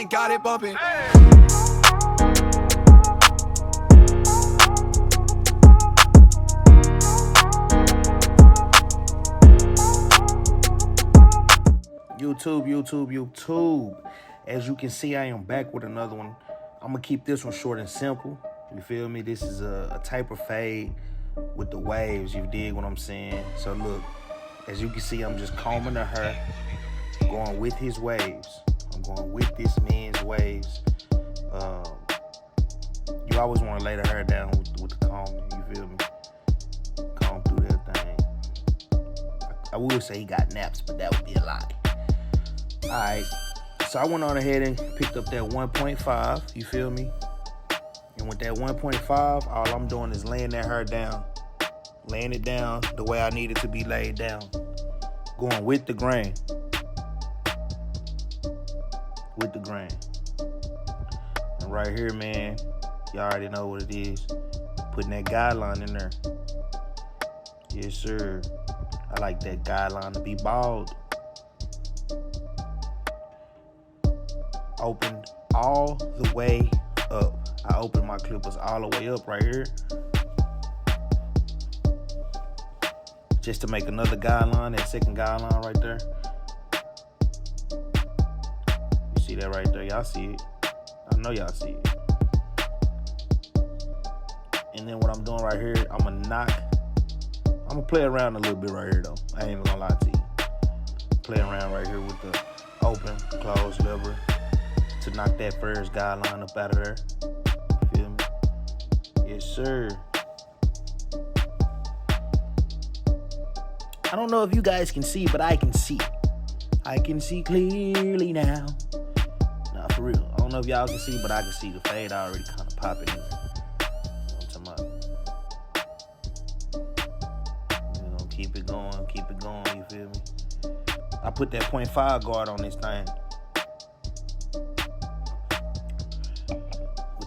and got it bumping. YouTube. As you can see, I am back with another one. I'm gonna keep this one short and simple. You feel me? This is a type of fade with the waves. You dig what I'm saying? So look, as you can see, I'm just combing the hair, going with his waves. I'm going with this man's waves. You always want to lay the hair down with the comb. You feel me? Comb through that thing. I would say he got naps, but that would be a lie. Alright, so I went on ahead and picked up that 1.5, you feel me? And with that 1.5, all I'm doing is laying that hair down. Laying it down the way I need it to be laid down. Going with the grain. With the grain. And right here, man, y'all already know what it is. Putting that guideline in there. Yes, sir. I like that guideline to be bald. Opened all the way up. I opened my clippers all the way up right here. Just to make another guideline, that second guideline right there. You see that right there? Y'all see it. I know y'all see it. And then what I'm doing right here, I'm gonna play around a little bit right here though. I ain't even gonna lie to you. Play around right here with the open, close lever to knock that first guideline up out of there. Feel me? Yes, sir. I don't know if you guys can see, but I can see. I can see clearly now. Nah, for real. I don't know if y'all can see, but I can see the fade already kind of popping in there. You know what I'm talking about? We're gonna keep it going, you feel me? I put that 0.5 guard on this thing.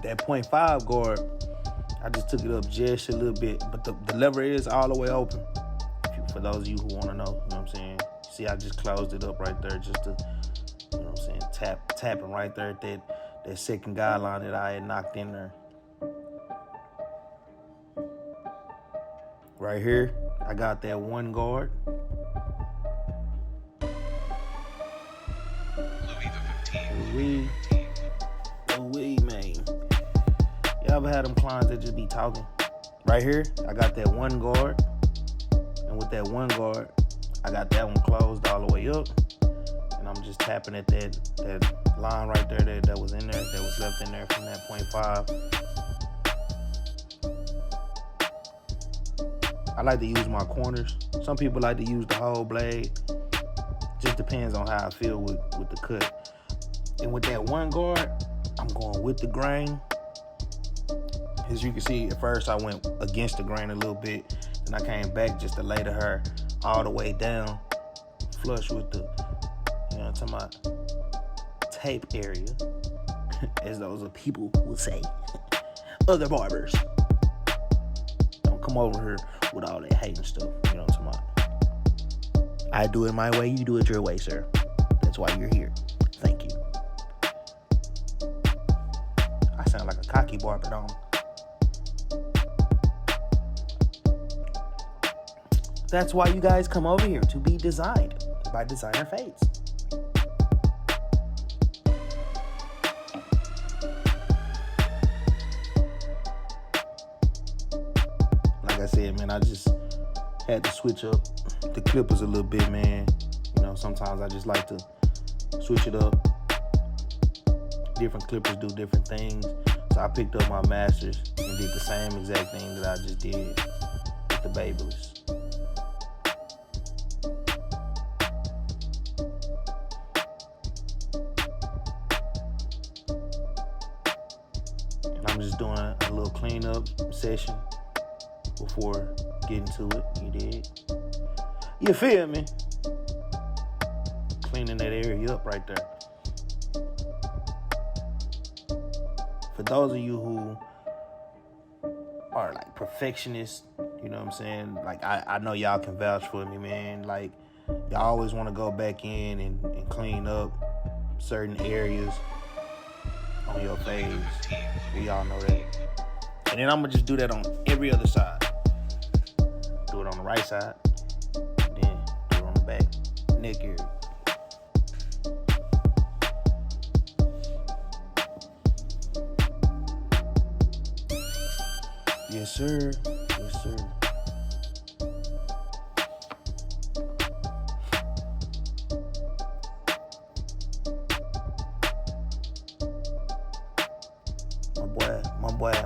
That 0.5 guard, I just took it up just a little bit, but the lever is all the way open. For those of you who want to know, you know what I'm saying? See, I just closed it up right there just to, you know what I'm saying, tapping right there at that second guideline that I had knocked in there. Right here, I got that one guard. Louis, man. You ever had them clients that just be talking? Right here, I got that one guard. And with that one guard, I got that one closed all the way up. And I'm just tapping at that line right there that was in there, that was left in there from that 0.5. I like to use my corners. Some people like to use the whole blade. Just depends on how I feel with the cut. And with that one guard, I'm going with the grain. As you can see, at first I went against the grain a little bit. Then I came back just to lay the hair all the way down, flush with the, you know what I'm talking about, tape area, as those people will say. Other barbers. Don't come over here with all that hating stuff, you know what I'm talking about. I do it my way, you do it your way, sir. That's why you're here. Thank you. I sound like a cocky barber, don't I? That's why you guys come over here, to be designed by Designer Fades. Like I said, man, I just had to switch up the clippers a little bit, man. You know, sometimes I just like to switch it up. Different clippers do different things. So I picked up my masters and did the same exact thing that I just did with the Babyless. I'm just doing a little cleanup session before getting to it. You dig? You feel me? Cleaning that area up right there. For those of you who are like perfectionists, you know what I'm saying? Like I know y'all can vouch for me, man. Like y'all always want to go back in and clean up certain areas on your face. We all know that. And then I'm gonna just do that on every other side. Do it on the right side, then do it on the back, neck area. Yes, sir. Yes, sir.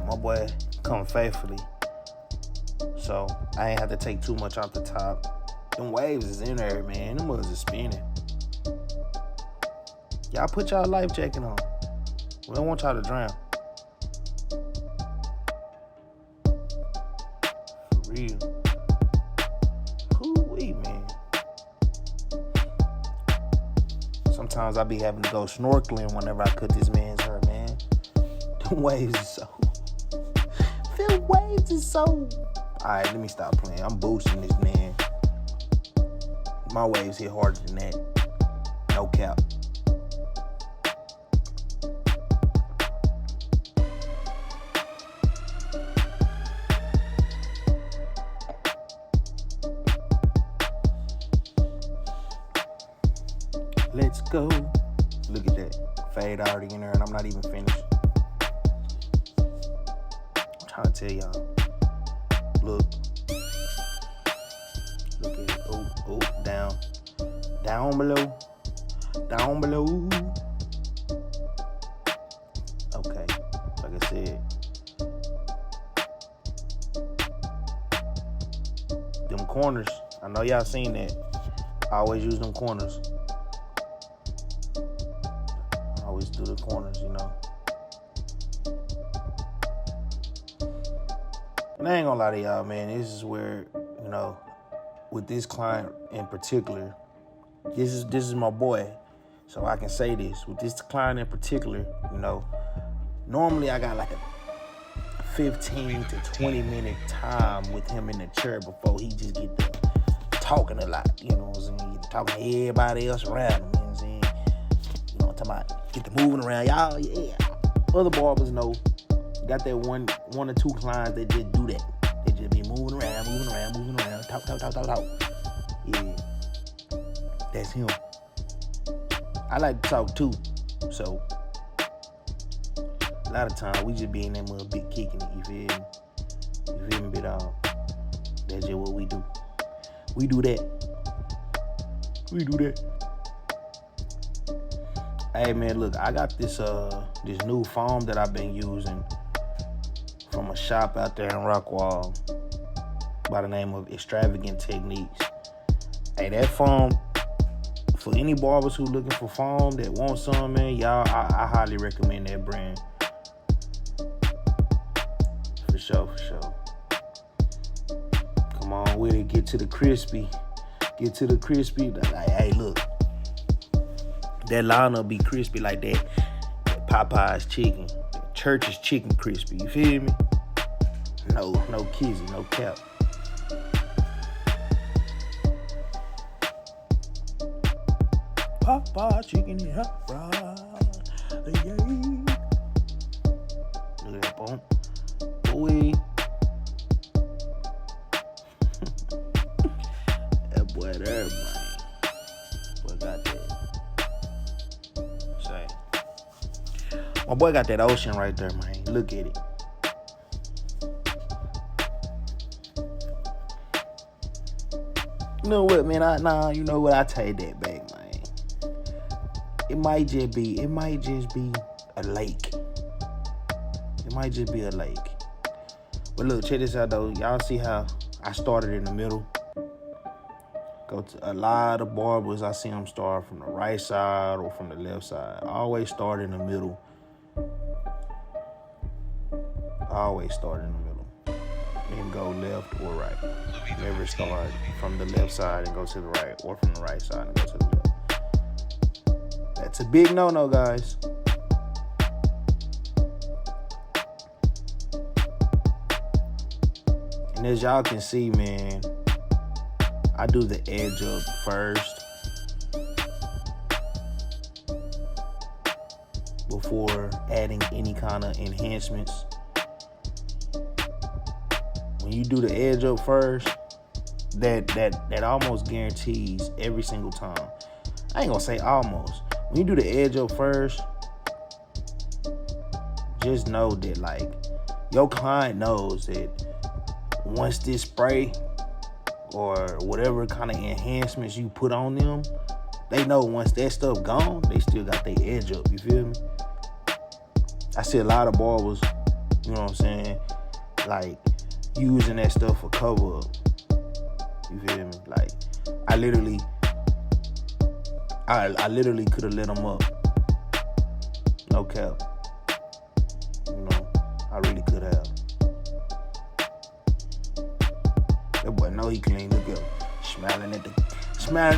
My boy come faithfully. So I ain't have to take too much off the top. Them waves is in there, man. Them was spinning. Y'all put y'all life jacket on. We don't want y'all to drown. For real. Hoo-wee, man. Sometimes I be having to go snorkeling whenever I cut this man's hair, man. Them waves is so... Them waves is so... Alright, let me stop playing. I'm boosting this, man. My waves hit harder than that. No cap. Let's go. Look at that. Fade already in there and I'm not even finished. I'm trying to tell y'all. Look at it. Oh, down. Down below. Down below. Okay. Like I said. Them corners. I know y'all seen that. I always use them corners. Do the corners, you know. And I ain't gonna lie to y'all, man. This is where, you know, with this client in particular, this is my boy. So I can say this. With this client in particular, you know, normally I got like a 15 to 20 minute time with him in the chair before he just get to talking a lot, you know what I'm saying? Talking to everybody else around him, you know what I'm saying? You know what I'm talking about? Get the moving around, y'all. Yeah. Other barbers know. Got that one or two clients that just do that. They just be moving around, talk. Yeah, that's him. I like to talk too, so a lot of times we just be in that mother bit kicking it. You feel me? You feel me, bit on? That's just what we do. We do that. Hey man, look, I got this new foam that I've been using from a shop out there in Rockwall by the name of Extravagant Techniques. Hey, that foam, for any barbers who looking for foam that want some, man, y'all, I highly recommend that brand. For sure. Come on with it, get to the crispy. Like, hey, look. That lineup be crispy like that Popeye's chicken, Church's chicken crispy. You feel me? No kizzy, no cap. Popeye chicken and hot fries. Yeah. Look at that bump. Boy. That boy there, man. Boy got that. My boy got that ocean right there, man. Look at it. You know what, man? You know what? I take that back, man. It might just be a lake. But look, check this out though. Y'all see how I started in the middle? Go to a lot of barbers, I see them start from the right side or from the left side. I always start in the middle. Then go left or right. Never start from the left side and go to the right, or from the right side and go to the left. That's a big no-no, guys. And as y'all can see, man, I do the edge up first. before adding any kind of enhancements. When you do the edge up first, that almost guarantees every single time. I ain't gonna say almost. When you do the edge up first, just know that like your client knows that once this spray or whatever kind of enhancements you put on them, they know once that stuff gone, they still got their edge up. You feel me? I see a lot of barbers, you know what I'm saying, like using that stuff for cover up. You feel me? Like I literally could have lit them up. No cap. You know, I really could have. That boy know he clean. Look at him. Smiling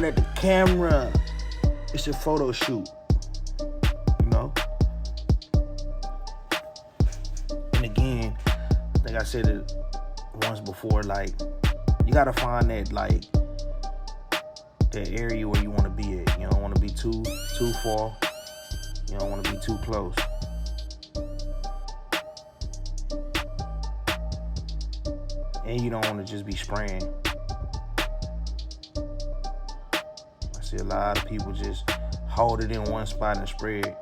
at the camera. It's a photo shoot. You know? And again, I think I said it once before, like, you gotta find that like that area where you wanna be at. You don't wanna be too far. You don't wanna be too close. And you don't want to just be spraying. I see a lot of people just hold it in one spot and spray it.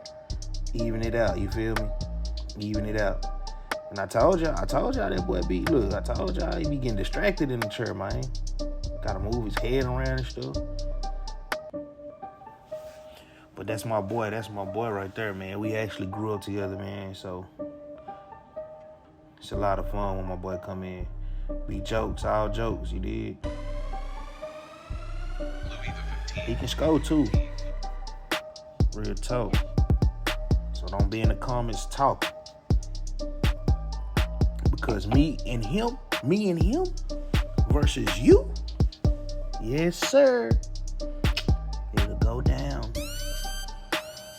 Even it out, you feel me? Even it out. And I told y'all that boy be, look, I told y'all he be getting distracted in the chair, man. Gotta move his head around and stuff. But that's my boy right there, man. We actually grew up together, man, so it's a lot of fun when my boy come in. Be jokes, all jokes, you did. He can score too. Real talk. So don't be in the comments talking. Because me and him versus you, yes sir, it'll go down.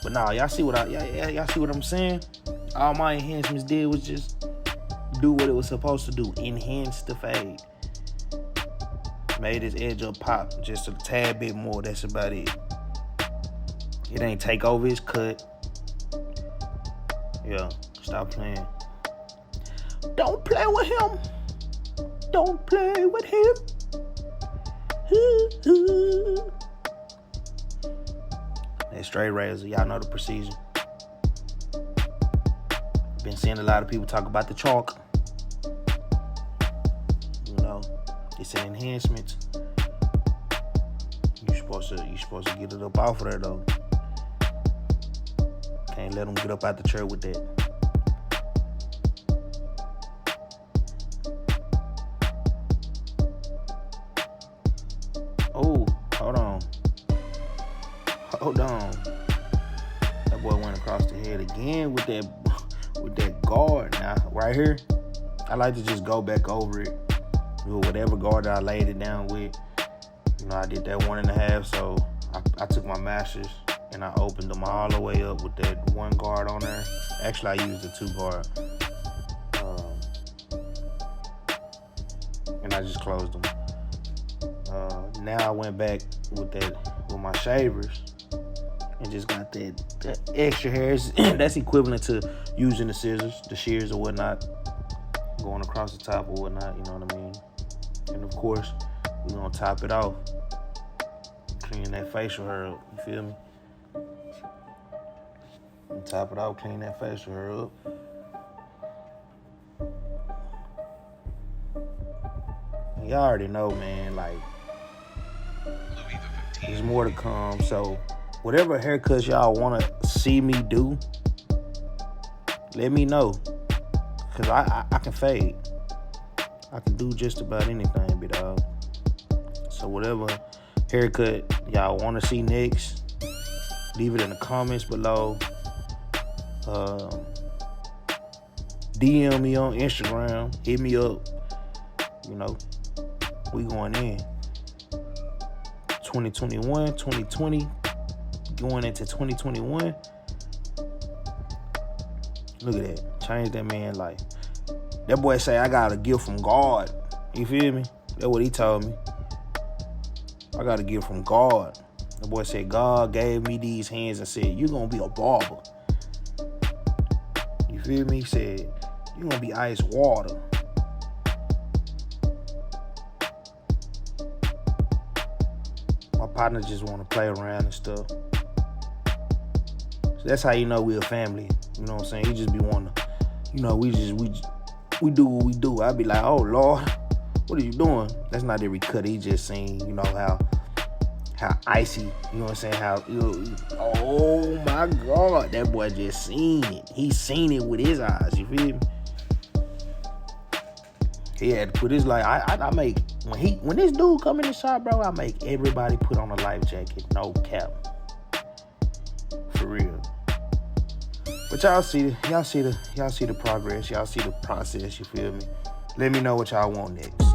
But nah, y'all see what I'm saying? All my enhancements did was just do what it was supposed to do. Enhance the fade. Made his edge up pop just a tad bit more. That's about it. It ain't take over his cut. Yeah, stop playing. Don't play with him. Don't play with him. That straight razor, y'all know the procedure. Been seeing a lot of people talk about the chalk. You know, it's an enhancement. You're supposed to get it up off of there though. Can't let them get up out the chair with that. Oh, hold on. That boy went across the head again with that guard. Now, right here, I like to just go back over it with whatever guard I laid it down with. You know, I did that 1.5, so I took my masters and I opened them all the way up with that one guard on there. Actually, I used the 2 guard. And I just closed them. Now I went back with my shavers and just got that extra hairs. That's equivalent to using the scissors, the shears or whatnot, going across the top or whatnot, you know what I mean? And of course, we're gonna top it off, clean that facial hair up, you feel me? And top it off, clean that facial hair up. And y'all already know, man, like, there's more to come, so whatever haircuts y'all want to see me do, let me know. Because I can fade. I can do just about anything, big dog. So whatever haircut y'all want to see next, leave it in the comments below. DM me on Instagram. Hit me up. You know, we going in. 2021, 2020, going into 2021. Look at that. Change that man's life. That boy say I got a gift from God. You feel me? That's what he told me. I got a gift from God. The boy said God gave me these hands and said, you're going to be a barber. You feel me? He said, you gonna be ice water. My partner just wanna play around and stuff. So that's how you know we a family. You know what I'm saying? He just be wanting to, you know, we do what we do. I be like, oh Lord, what are you doing? That's not every cut. He just seen, you know, how icy, you know what I'm saying? How, oh my God, that boy just seen it. He seen it with his eyes, you feel me? He had to put his life, I make, when this dude come in the shop, bro, I make everybody put on a life jacket, no cap. For real. But y'all see the progress, y'all see the process, you feel me? Let me know what y'all want next.